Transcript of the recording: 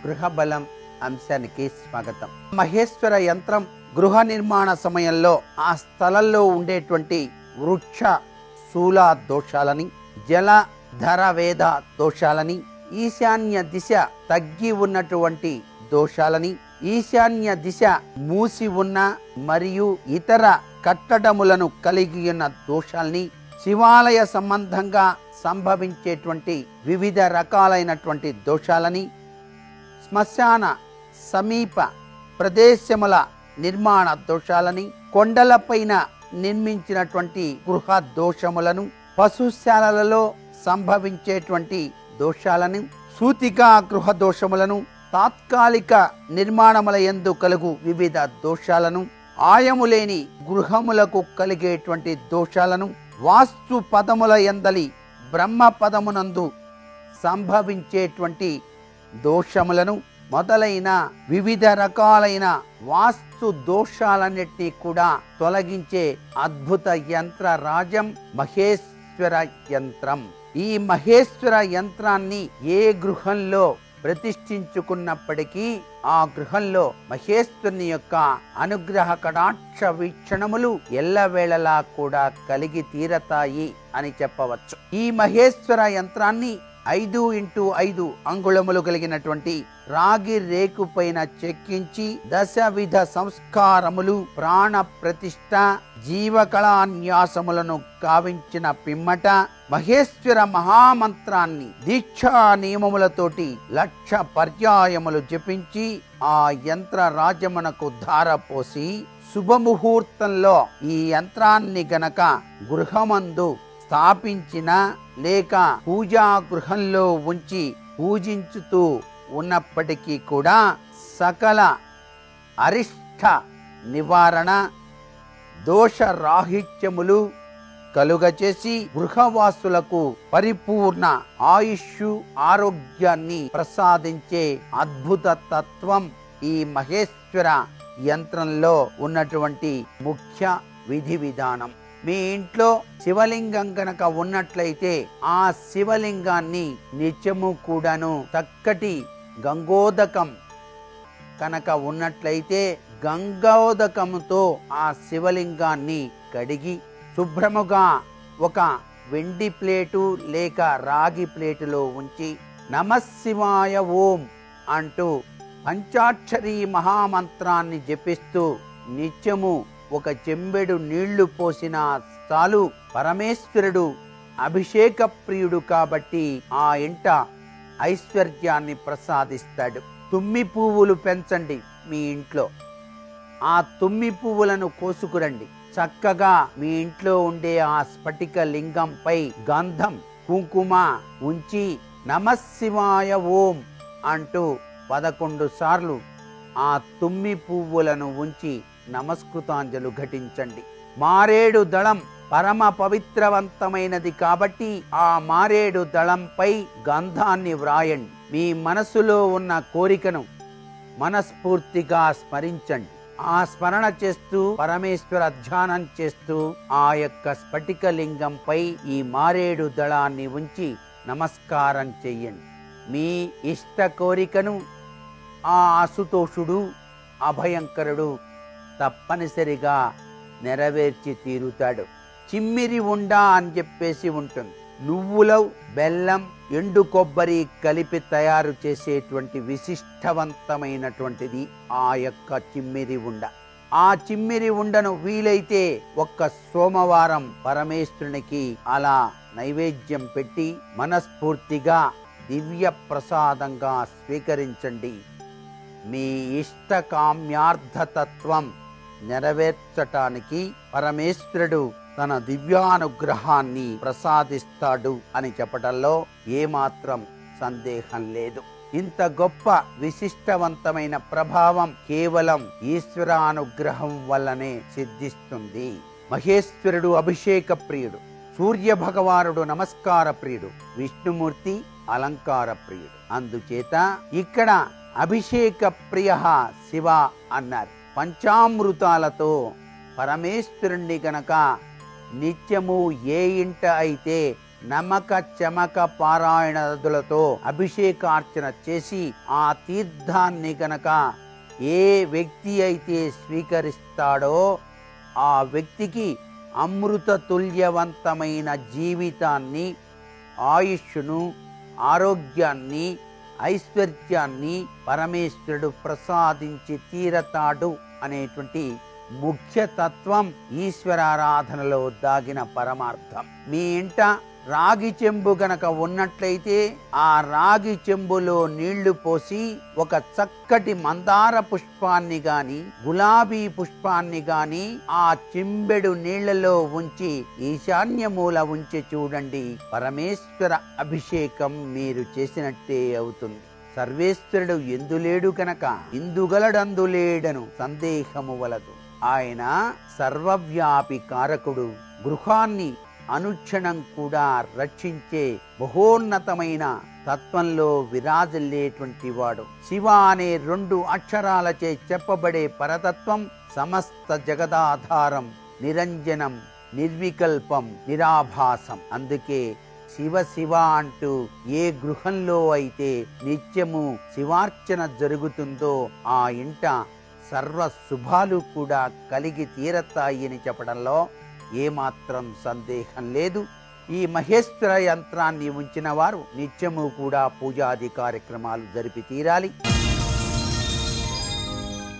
గృహబలం అంశానికి స్వాగతం. మహేశ్వర యంత్రం గృహ నిర్మాణ సమయంలో ఆ స్థలంలో ఉండేటువంటి వృక్ష శూల దోషాలని, జల ధర వేద దోషాలని, ఈశాన్య దిశ తగ్గి ఉన్నటువంటి దోషాలని, ఈశాన్య దిశ మూసి ఉన్న మరియు ఇతర కట్టడములను కలిగి ఉన్న దోషాలని, శివాలయ సంబంధంగా సంభవించేటువంటి వివిధ రకాలైనటువంటి దోషాలని, శ్మశాన సమీప ప్రదేశముల నిర్మాణ దోషాలని, కొండలపైన నిర్మించినటువంటి గృహ దోషములను, పశుశాలలలో సంభవించేటువంటి దోషాలను, సూతికా గృహ దోషములను, తాత్కాలిక నిర్మాణముల యందు కలుగు వివిధ దోషాలను, ఆయములేని గృహములకు కలిగేటువంటి దోషాలను, వాస్తు పదముల యందలి బ్రహ్మ పదమునందు సంభవించేటువంటి దోషములను మొదలైన వివిధ రకాలైన వాస్తు దోషాలన్నిటినీ కూడా తొలగించే అద్భుత యంత్ర రాజం మహేశ్వర యంత్రం. ఈ మహేశ్వర యంత్రాన్ని ఏ గృహంలో ప్రతిష్ఠించుకున్నప్పటికీ ఆ గృహంలో మహేశ్వరుని యొక్క అనుగ్రహ కటాక్ష వీక్షణములు ఎల్లవేళలా కూడా కలిగి తీరతాయి అని చెప్పవచ్చు. ఈ మహేశ్వర యంత్రాన్ని 5x5 అంగుళములు కలిగినటువంటి రాగి రేకు పైన చెక్కించి దశవిధ సంస్కారములు, ప్రాణ ప్రతిష్ఠ, జీవకళాన్యాసములను గావించిన పిమ్మట మహేశ్వర మహామంత్రాన్ని దీక్షా నియమములతోటి 1,00,000 పర్యాయములు జపించి ఆ యంత్ర రాజమునకు ధారపోసి శుభముహూర్తంలో ఈ యంత్రాన్ని గనక గృహమందు స్థాపించిన లేక పూజా గృహంలో ఉంచి పూజించుతూ ఉన్నప్పటికీ కూడా సకల అరిష్ట నివారణ, దోషరాహిత్యములు కలుగచేసి గృహవాసులకు పరిపూర్ణ ఆయుష్ ఆరోగ్యాన్ని ప్రసాదించే అద్భుత తత్వం ఈ మహేశ్వర యంత్రంలో ఉన్నటువంటి ముఖ్య విధి విధానం. మీ ఇంట్లో శివలింగం గనక ఉన్నట్లయితే ఆ శివలింగాన్ని నిత్యము కూడాను చక్కటి గంగోదకం కనుక ఉన్నట్లయితే గంగోదకముతో ఆ శివలింగాన్ని కడిగి శుభ్రముగా ఒక వెండి ప్లేటు లేక రాగి ప్లేటులో ఉంచి నమఃశివాయ ఓం అంటూ పంచాక్షరీ మహామంత్రాన్ని జపిస్తూ నిత్యము ఒక చెంబెడు నీళ్లు పోసినా చాలు. పరమేశ్వరుడు అభిషేక ప్రియుడు కాబట్టి ఆ ఇంట ఐశ్వర్యాన్ని ప్రసాదిస్తాడు. తుమ్మి పువ్వులు పెంచండి మీ ఇంట్లో. ఆ తుమ్మి పువ్వులను కోసుకురండి. చక్కగా మీ ఇంట్లో ఉండే ఆ స్ఫటిక లింగంపై గంధం కుంకుమ ఉంచి నమఃశివాయ ఓం అంటూ 11 సార్లు ఆ తుమ్మి పువ్వులను ఉంచి నమస్కృతాంజలు ఘటించండి. మారేడు దళం పరమ పవిత్రవంతమైనది కాబట్టి ఆ మారేడు దళంపై గంధాన్ని వ్రాయండి. మీ మనసులో ఉన్న కోరికను మనస్ఫూర్తిగా స్మరించండి. ఆ స్మరణ చేస్తూ పరమేశ్వర ధ్యానం చేస్తూ ఆ యొక్క స్ఫటిక లింగంపై ఈ మారేడు దళాన్ని ఉంచి నమస్కారం చెయ్యండి. మీ ఇష్ట కోరికను ఆ అసుతోషుడు అభయంకరుడు తప్పనిసరిగా నెరవేర్చి తీరుతాడు. చిమ్మిరి ఉండ అని చెప్పేసి ఉంటుంది. నువ్వుల, బెల్లం, ఎండు కొబ్బరి కలిపి తయారు చేసేటువంటి విశిష్టవంతమైనటువంటిది ఆ యొక్క చిమ్మిరి ఉండ. ఆ చిమ్మిరి ఉండను వీలైతే ఒక్క సోమవారం పరమేశ్వరునికి అలా నైవేద్యం పెట్టి మనస్ఫూర్తిగా దివ్య ప్రసాదంగా స్వీకరించండి. మీ ఇష్ట కామ్యార్థతత్వం నెరవేర్చటానికి పరమేశ్వరుడు తన దివ్యానుగ్రహాన్ని ప్రసాదిస్తాడు అని చెప్పటంలో ఏమాత్రం సందేహం లేదు. ఇంత గొప్ప విశిష్టవంతమైన ప్రభావం కేవలం ఈశ్వరానుగ్రహం వల్లనే సిద్ధిస్తుంది. మహేశ్వరుడు అభిషేక ప్రియుడు, సూర్య భగవానుడు నమస్కార ప్రియుడు, విష్ణుమూర్తి అలంకార ప్రియుడు. అందుచేత ఇక్కడ అభిషేక ప్రియ శివ అన్నారు. పంచామృతాలతో పరమేశ్వరుణ్ణి గనక నిత్యము ఏ ఇంట అయితే నమక చమక పారాయణదులతో అభిషేకార్చన చేసి ఆ తీర్థాన్ని గనక ఏ వ్యక్తి అయితే స్వీకరిస్తాడో ఆ వ్యక్తికి అమృత తుల్యవంతమైన జీవితాన్ని, ఆయుష్ను, ఆరోగ్యాన్ని, ఐశ్వర్యాన్ని పరమేశ్వరుడు ప్రసాదించి తీరతాడు అనేటువంటి ముఖ్య తత్వం ఈశ్వరారాధనలో దాగిన పరమార్థం. మీ ఇంట రాగి చెంబు గనక ఉన్నట్లయితే ఆ రాగి చెంబులో నీళ్లు పోసి ఒక చక్కటి మందార పుష్పాన్ని గాని, గులాబీ పుష్పాన్ని గాని ఆ చెంబెడు నీళ్లలో ఉంచి ఈశాన్య మూల ఉంచి చూడండి, పరమేశ్వర అభిషేకం మీరు చేసినట్టే అవుతుంది. సర్వేశ్వరుడు ఎందులేడు కనుక ఇందుగలడందులేడను సందేహము వలదు. ఆయన సర్వవ్యాపి కారకుడు, గృహాన్ని అనుక్షణం కూడా రక్షించే మహోన్నతమైన తత్వంలో విరాజిల్లేటువంటి వాడు. శివ అనే 2 అక్షరాలచే చెప్పబడే పరతత్వం సమస్త జగదాధారం, నిరంజనం, నిర్వికల్పం, నిరాభాసం. అందుకే శివ శివ అంటూ ఏ గృహంలో అయితే నిత్యము శివార్చన జరుగుతుందో ఆ ఇంట సర్వ శుభాలు కూడా కలిగి తీరతాయి అని చెప్పడంలో ఏమాత్రం సందేహం లేదు. ఈ మహేశ్వర యంత్రాన్ని ఉంచిన వారు నిత్యము కూడా పూజాది కార్యక్రమాలు జరిపి తీరాలి.